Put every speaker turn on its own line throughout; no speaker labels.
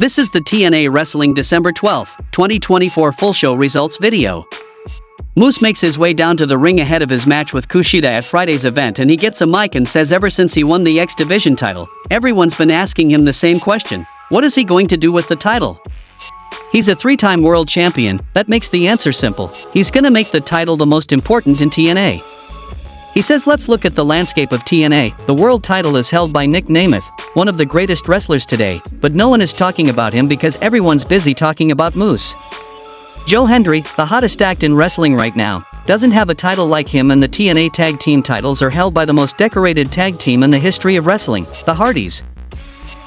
This is the TNA Wrestling December 12, 2024 full show results video. Moose makes his way down to the ring ahead of his match with Kushida at Friday's event, and he gets a mic and says ever since he won the X Division title, everyone's been asking him the same question: what is he going to do with the title? He's a 3-time world champion. That makes the answer simple. He's gonna make the title the most important in TNA. He says let's look at the landscape of TNA. The world title is held by Nick Nemeth, one of the greatest wrestlers today, but no one is talking about him because everyone's busy talking about Moose. Joe Hendry, the hottest act in wrestling right now, doesn't have a title like him, and the TNA tag team titles are held by the most decorated tag team in the history of wrestling, the Hardys.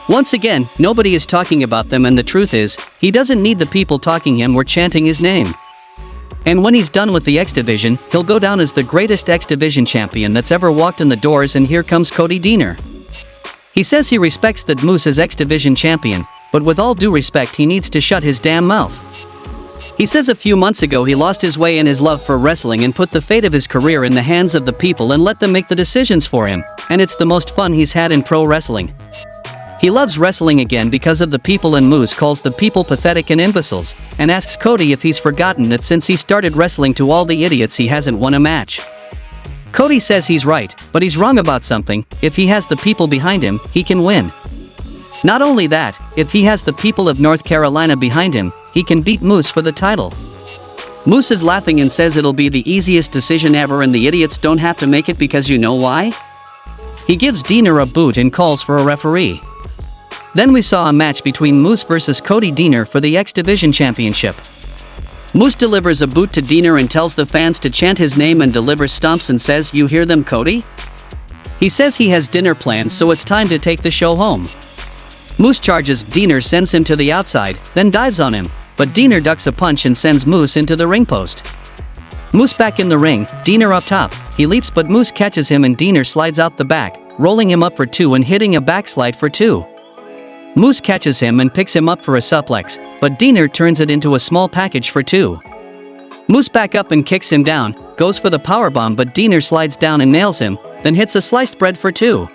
Once again, nobody is talking about them, and the truth is, he doesn't need the people talking him or chanting his name. And when he's done with the X Division, he'll go down as the greatest X Division champion that's ever walked in the doors, and here comes Cody Deaner. He says he respects that Moose is X Division champion, but with all due respect he needs to shut his damn mouth. He says a few months ago he lost his way in his love for wrestling and put the fate of his career in the hands of the people and let them make the decisions for him, and it's the most fun he's had in pro wrestling. He loves wrestling again because of the people, and Moose calls the people pathetic and imbeciles, and asks Cody if he's forgotten that since he started wrestling to all the idiots he hasn't won a match. Cody says he's right, but he's wrong about something. If he has the people behind him, he can win. Not only that, if he has the people of North Carolina behind him, he can beat Moose for the title. Moose is laughing and says it'll be the easiest decision ever, and the idiots don't have to make it because you know why? He gives Deaner a boot and calls for a referee. Then we saw a match between Moose versus Cody Deaner for the X Division Championship. Moose delivers a boot to Deaner and tells the fans to chant his name and delivers stomps and says, "You hear them, Cody?" He says he has dinner plans, so it's time to take the show home. Moose charges Deaner, sends him to the outside, then dives on him, but Deaner ducks a punch and sends Moose into the ring post. Moose back in the ring, Deaner up top. He leaps, but Moose catches him and Deaner slides out the back, rolling him up for 2 and hitting a backslide for 2. Moose catches him and picks him up for a suplex, but Deaner turns it into a small package for 2. Moose back up and kicks him down, goes for the powerbomb, but Deaner slides down and nails him, then hits a sliced bread for 2.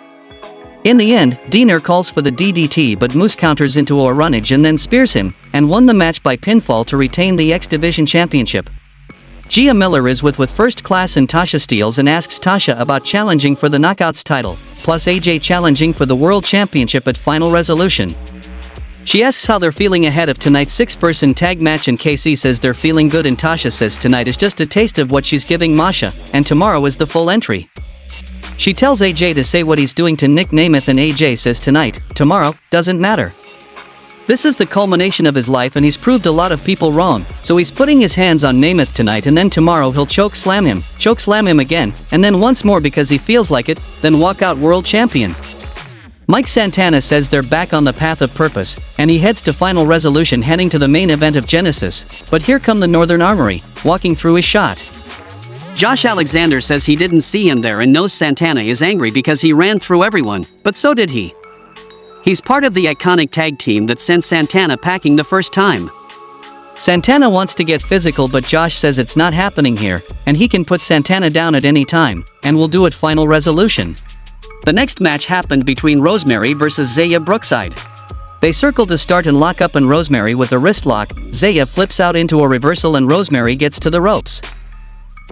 In the end, Deaner calls for the DDT, but Moose counters into a runnage and then spears him, and won the match by pinfall to retain the X Division Championship. Gia Miller is with First Class and Tasha Steelz and asks Tasha about challenging for the Knockouts title, plus AJ challenging for the World Championship at Final Resolution. She asks how they're feeling ahead of tonight's 6-person tag match, and KC says they're feeling good, and Tasha says tonight is just a taste of what she's giving Masha, and tomorrow is the full entry. She tells AJ to say what he's doing to Nick Nemeth, and AJ says tonight, tomorrow, doesn't matter. This is the culmination of his life, and he's proved a lot of people wrong, so he's putting his hands on Nemeth tonight, and then tomorrow he'll choke slam him again, and then once more because he feels like it, then walk out world champion. Mike Santana says they're back on the path of purpose, and he heads to Final Resolution, heading to the main event of Genesis, but here come the Northern Armory, walking through his shot. Josh Alexander says he didn't see him there and knows Santana is angry because he ran through everyone, but so did he. He's part of the iconic tag team that sent Santana packing the first time. Santana wants to get physical, but Josh says it's not happening here, and he can put Santana down at any time, and will do it Final Resolution. The next match happened between Rosemary versus Zaya Brookside. They circle to start and lock up, and Rosemary with a wrist lock, Zaya flips out into a reversal and Rosemary gets to the ropes.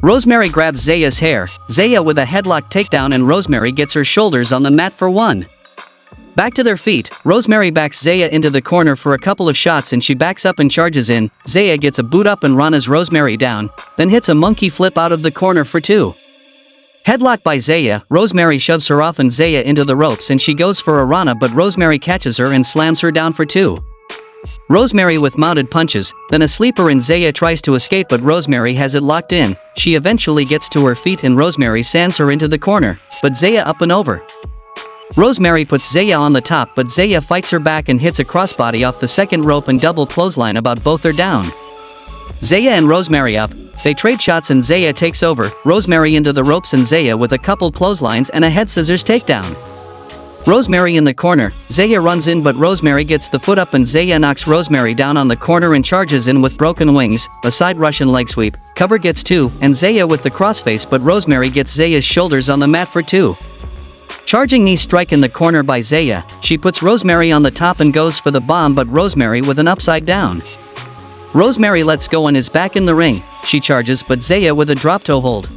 Rosemary grabs Zaya's hair, Zaya with a headlock takedown, and Rosemary gets her shoulders on the mat for 1. Back to their feet, Rosemary backs Zaya into the corner for a couple of shots, and she backs up and charges in. Zaya gets a boot up and runs Rosemary down, then hits a monkey flip out of the corner for 2. Headlock by Zaya, Rosemary shoves her off and Zaya into the ropes, and she goes for a Rana, but Rosemary catches her and slams her down for 2. Rosemary with mounted punches, then a sleeper, and Zaya tries to escape, but Rosemary has it locked in. She eventually gets to her feet and Rosemary sands her into the corner, but Zaya up and over. Rosemary puts Zaya on the top, but Zaya fights her back and hits a crossbody off the second rope and double clothesline, about both are down. Zaya and Rosemary up, they trade shots and Zaya takes over, Rosemary into the ropes and Zaya with a couple clotheslines and a head scissors takedown. Rosemary in the corner, Zaya runs in, but Rosemary gets the foot up and Zaya knocks Rosemary down on the corner and charges in with broken wings, a side Russian leg sweep, cover gets 2, and Zaya with the crossface, but Rosemary gets Zaya's shoulders on the mat for 2. Charging knee strike in the corner by Zaya, she puts Rosemary on the top and goes for the bomb, but Rosemary with an upside down. Rosemary lets go and is back in the ring. She charges but Zaya with a drop toe hold.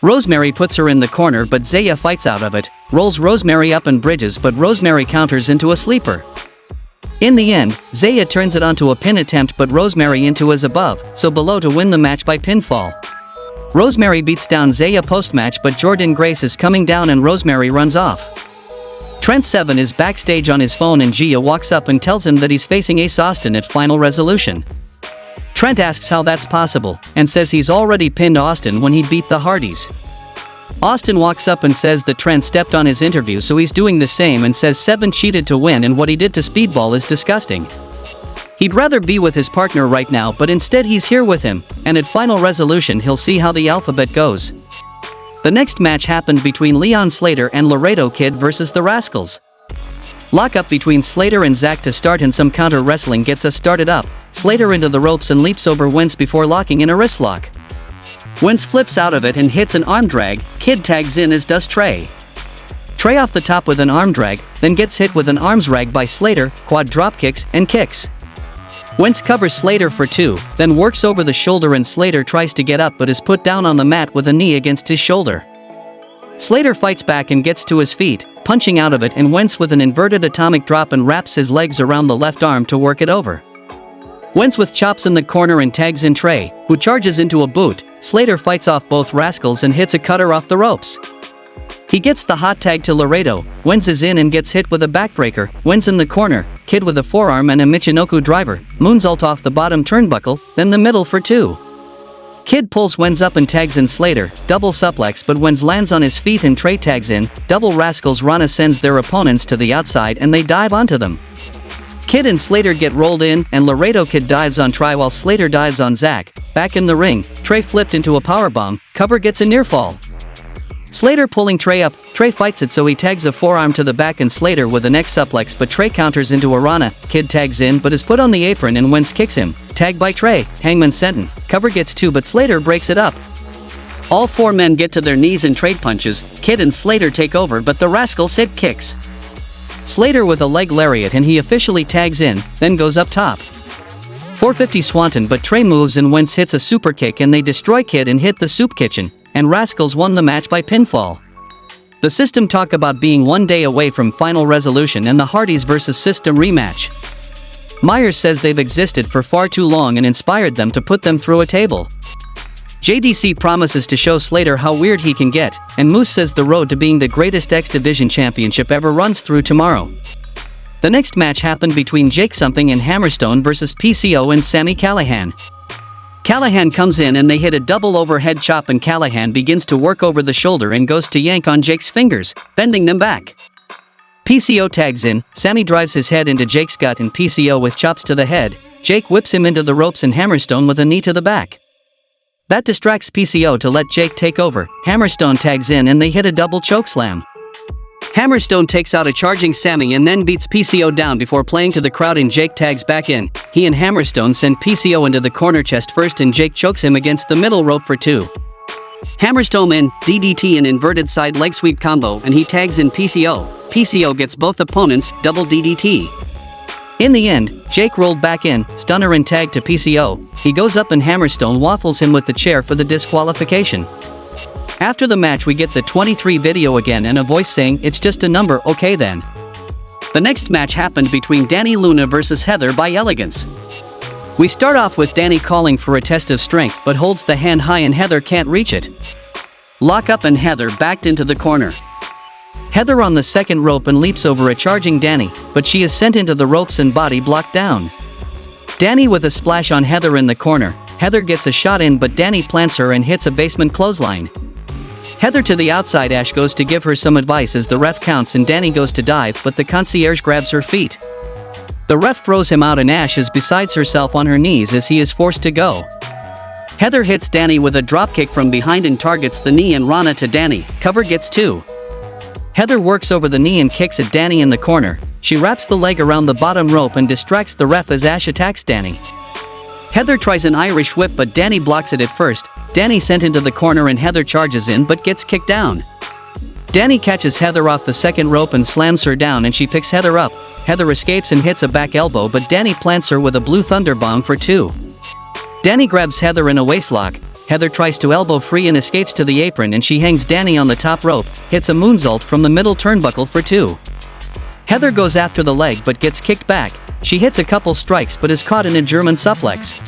Rosemary puts her in the corner but Zaya fights out of it, rolls Rosemary up and bridges, but Rosemary counters into a sleeper. In the end, Zaya turns it onto a pin attempt but Rosemary into as above, so below to win the match by pinfall. Rosemary beats down Zaya post-match but Jordynne Grace is coming down and Rosemary runs off. Trent Seven is backstage on his phone and Gia walks up and tells him that he's facing Ace Austin at Final Resolution. Trent asks how that's possible, and says he's already pinned Austin when he beat the Hardys. Austin walks up and says that Trent stepped on his interview, so he's doing the same, and says Seven cheated to win and what he did to Speedball is disgusting. He'd rather be with his partner right now, but instead he's here with him, and at Final Resolution he'll see how the alphabet goes. The next match happened between Leon Slater and Laredo Kid versus the Rascals. Lockup between Slater and Zack to start, and some counter wrestling gets us started up. Slater into the ropes and leaps over Wentz before locking in a wrist lock. Wentz flips out of it and hits an arm drag. Kid tags in as does Trey. Trey off the top with an arm drag, then gets hit with an arms drag by Slater, quad drop kicks, and kicks. Wentz covers Slater for 2, then works over the shoulder and Slater tries to get up but is put down on the mat with a knee against his shoulder. Slater fights back and gets to his feet, punching out of it, and Wentz with an inverted atomic drop and wraps his legs around the left arm to work it over. Wentz with chops in the corner and tags in Trey, who charges into a boot. Slater fights off both Rascals and hits a cutter off the ropes. He gets the hot tag to Laredo. Wentz is in and gets hit with a backbreaker. Wentz in the corner, Kid with a forearm and a Michinoku driver, moonsault off the bottom turnbuckle, then the middle for 2. Kid pulls Wentz up and tags in Slater, double suplex, but Wentz lands on his feet and Trey tags in. Double Rascals. Rana sends their opponents to the outside and they dive onto them. Kid and Slater get rolled in, and Laredo Kid dives on Trey while Slater dives on Zack. Back in the ring, Trey flipped into a powerbomb, cover gets a near fall. Slater pulling Trey up, Trey fights it so he tags a forearm to the back and Slater with a neck suplex, but Trey counters into a Rana. Kid tags in but is put on the apron and Wentz kicks him. Tag by Trey, Hangman Senton, cover gets 2 but Slater breaks it up. All 4 men get to their knees and trade punches. Kid and Slater take over but the Rascals hit kicks. Slater with a leg lariat and he officially tags in, then goes up top. 450 Swanton but Trey moves and Wentz hits a super kick and they destroy Kid and hit the soup kitchen, and Rascals won the match by pinfall. The System talk about being 1 day away from Final Resolution and the Hardys vs. System rematch. Myers says they've existed for far too long and inspired them to put them through a table. JDC promises to show Slater how weird he can get, and Moose says the road to being the greatest X Division championship ever runs through tomorrow. The next match happened between Jake Something and Hammerstone versus PCO and Sami Callihan. Callihan comes in and they hit a double overhead chop and Callihan begins to work over the shoulder and goes to yank on Jake's fingers, bending them back. PCO tags in, Sami drives his head into Jake's gut and PCO with chops to the head. Jake whips him into the ropes and Hammerstone with a knee to the back. That distracts PCO to let Jake take over. Hammerstone tags in and they hit a double chokeslam. Hammerstone takes out a charging Sami and then beats PCO down before playing to the crowd and Jake tags back in. He and Hammerstone send PCO into the corner chest first and Jake chokes him against the middle rope for 2. Hammerstone in, DDT and inverted side leg sweep combo and he tags in PCO. PCO gets both opponents, double DDT. In the end, Jake rolled back in, stunner and tag to PCO. He goes up and Hammerstone waffles him with the chair for the disqualification. After the match we get the 23 video again and a voice saying, "It's just a number, okay then." The next match happened between Danny Luna versus Heather by Elegance. We start off with Danny calling for a test of strength but holds the hand high and Heather can't reach it. Lock up and Heather backed into the corner. Heather on the second rope and leaps over a charging Danny, but she is sent into the ropes and body blocked down. Danny with a splash on Heather in the corner. Heather gets a shot in but Danny plants her and hits a basement clothesline. Heather to the outside. Ash goes to give her some advice as the ref counts and Danny goes to dive but the concierge grabs her feet. The ref throws him out and Ash is besides herself on her knees as he is forced to go. Heather hits Danny with a dropkick from behind and targets the knee and Rana to Danny. Cover gets 2. Heather works over the knee and kicks at Danny in the corner. She wraps the leg around the bottom rope and distracts the ref as Ash attacks Danny. Heather tries an Irish whip but Danny blocks it at first. Danny sent into the corner and Heather charges in but gets kicked down. Danny catches Heather off the second rope and slams her down, and she picks Heather up. Heather escapes and hits a back elbow, but Danny plants her with a blue thunder bomb for 2. Danny grabs Heather in a waistlock. Heather tries to elbow free and escapes to the apron, and she hangs Danny on the top rope, hits a moonsault from the middle turnbuckle for 2. Heather goes after the leg but gets kicked back. She hits a couple strikes but is caught in a German suplex.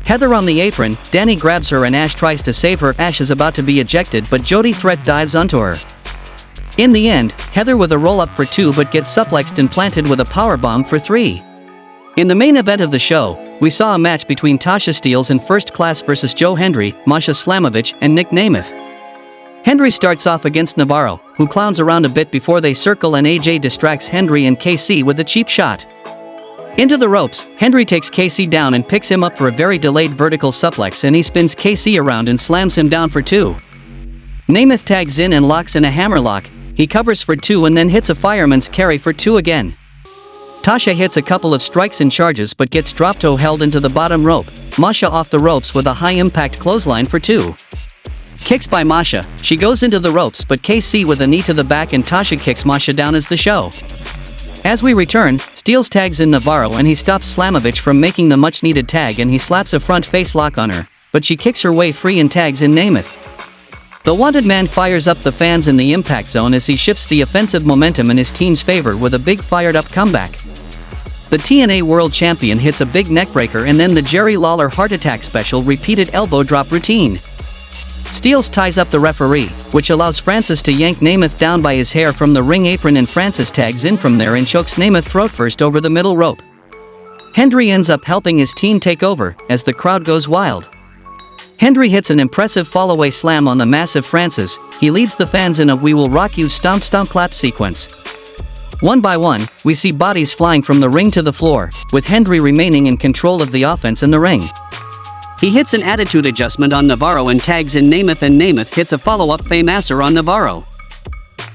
Heather on the apron, Danny grabs her and Ash tries to save her. Ash is about to be ejected, but Jody Threat dives onto her. In the end, Heather with a roll-up for 2 but gets suplexed and planted with a powerbomb for 3. In the main event of the show, we saw a match between Tasha Steelz in First Class versus Joe Hendry, Masha Slamovich, and Nick Nemeth. Hendry starts off against Navarro, who clowns around a bit before they circle, and AJ distracts Hendry and KC with a cheap shot. Into the ropes, Hendry takes KC down and picks him up for a very delayed vertical suplex, and he spins KC around and slams him down for 2. Nemeth tags in and locks in a hammerlock. He covers for 2 and then hits a fireman's carry for 2 again. Tasha hits a couple of strikes and charges but gets drop-toe held into the bottom rope. Masha off the ropes with a high-impact clothesline for 2. Kicks by Masha, she goes into the ropes, but KC with a knee to the back, and Tasha kicks Masha down as the show. As we return, Steelz tags in Navarro and he stops Slamovich from making the much-needed tag, and he slaps a front face lock on her, but she kicks her way free and tags in Nemeth. The Wanted Man fires up the fans in the impact zone as he shifts the offensive momentum in his team's favor with a big fired-up comeback. The TNA World Champion hits a big neckbreaker, and then the Jerry Lawler Heart Attack Special repeated elbow drop routine. Steelz ties up the referee, which allows Francis to yank Nemeth down by his hair from the ring apron, and Francis tags in from there and chokes Nemeth throat first over the middle rope. Hendry ends up helping his team take over, as the crowd goes wild. Hendry hits an impressive fallaway slam on the massive Francis. He leads the fans in a "We Will Rock You" stomp stomp clap sequence. One by one, we see bodies flying from the ring to the floor, with Hendry remaining in control of the offense in the ring. He hits an attitude adjustment on Navarro and tags in Nemeth, and Nemeth hits a follow-up Fame-Asser on Navarro.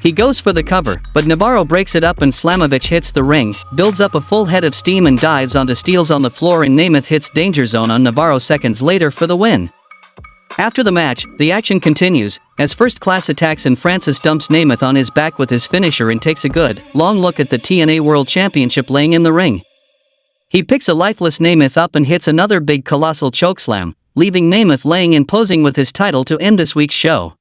He goes for the cover, but Navarro breaks it up and Slamovich hits the ring, builds up a full head of steam and dives onto Steelz on the floor, and Nemeth hits Danger Zone on Navarro seconds later for the win. After the match, the action continues, as First Class attacks and Francis dumps Nemeth on his back with his finisher and takes a good, long look at the TNA World Championship laying in the ring. He picks a lifeless Nemeth up and hits another big colossal chokeslam, leaving Nemeth laying and posing with his title to end this week's show.